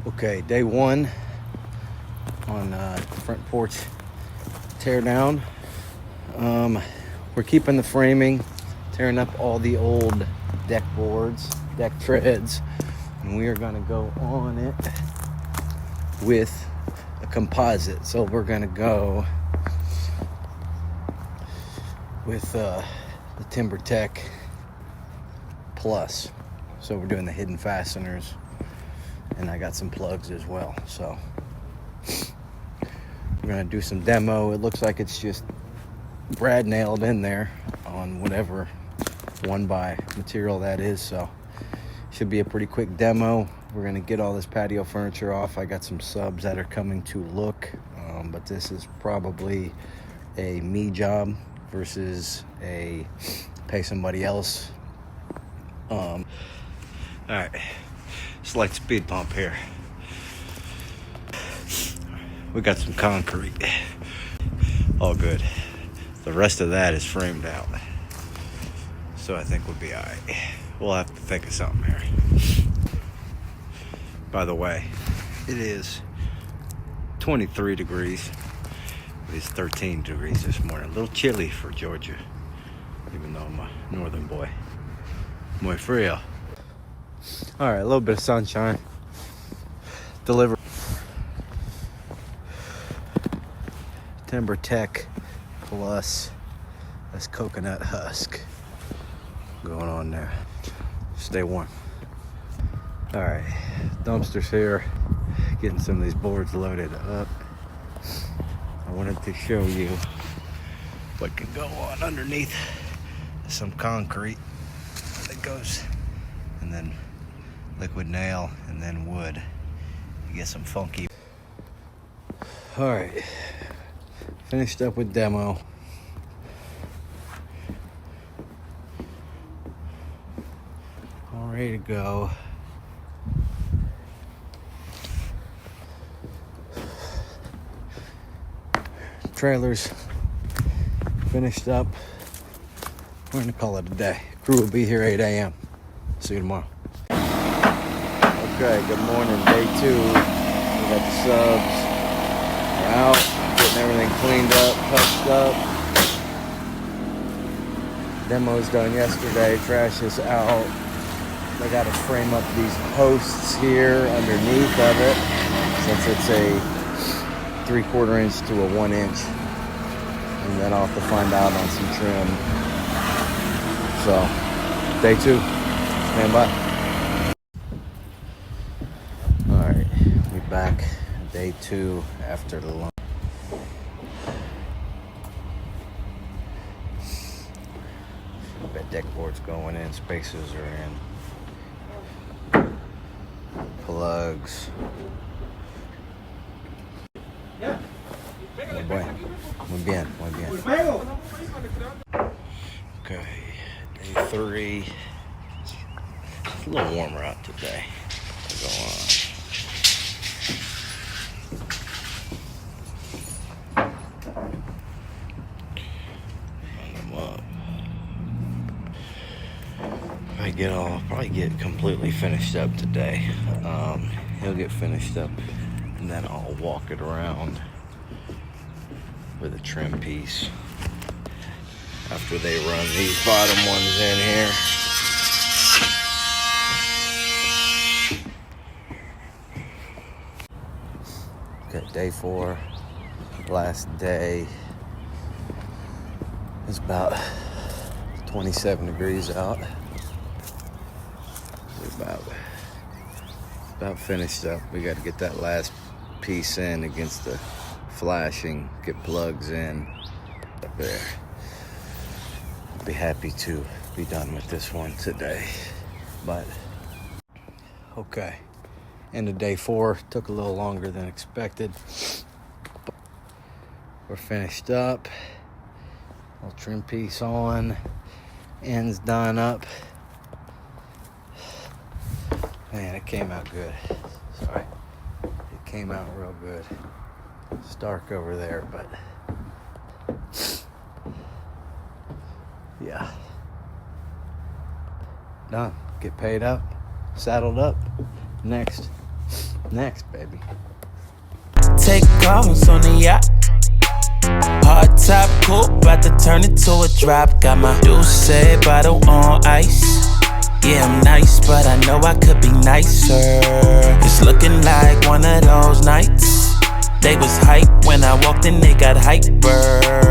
Okay, day one on front porch tear down. We're keeping the framing, tearing up all the old deck boards, deck treads, and we are gonna go on it with a composite. So we're gonna go with the TIMBERTECH Plus. So we're doing the hidden fasteners, and I got some plugs as well. So we're gonna do some demo. It looks like it's just Brad nailed in there on whatever 1x material that is. So should be a pretty quick demo. We're gonna get all this patio furniture off. I got some subs that are coming to look, but this is probably a me job versus a pay somebody else. All right, slight speed bump here. We got some concrete, all good. The rest of that is framed out, so I think we'll be all right. We'll have to think of something here. By the way, it is 23 degrees. It is 13 degrees this morning. A little chilly for Georgia, even though I'm a northern boy. Muy frio. All right, a little bit of sunshine. Deliver TIMBERTECH Plus. That's coconut husk going on there. Stay warm. All right, dumpsters here. Getting some of these boards loaded up. I wanted to show you what can go on underneath some concrete that goes, and then liquid nail, and then wood. You get some funky. All right, finished up with demo. All ready to go. Trailers finished up. We're gonna call it a day. Crew will be here 8 a.m. See you tomorrow. Okay, good morning, day 2. We got the subs. We're out, getting everything cleaned up, touched up. Demo's done yesterday, trash is out. They gotta frame up these posts here underneath of it, since it's a 3/4 inch to a 1 inch. And then I'll have to find out on some trim. So, day 2, stand by. Alright, we're back, day 2 after the lunch. Got deck boards going in, spacers are in. Plugs. Muy bien. Okay, day 3. It's a little warmer out today. Go on. Hang them up. Probably get completely finished up today. He'll get finished up, and then I'll walk it around with a trim piece after they run these bottom ones in here. Okay, day 4, last day. It's about 27 degrees out. We're about finished up. We got to get that last piece in against the flashing, get plugs in up there. I'll be happy to be done with this one today. But okay, end of day 4. Took a little longer than expected. We're finished up. Little trim piece on, ends done up. Man, it came out good. Sorry, it came out real good. It's dark over there, but yeah. Done. Get paid up, saddled up. Next. Next, baby. Take calls on the yacht. Hard top coupe, about to turn it to a drop. Got my Douce bottle on ice. Yeah, I'm nice, but I know I could be nicer. It's looking like one of those nights. They was hype when I walked in, they got hyper.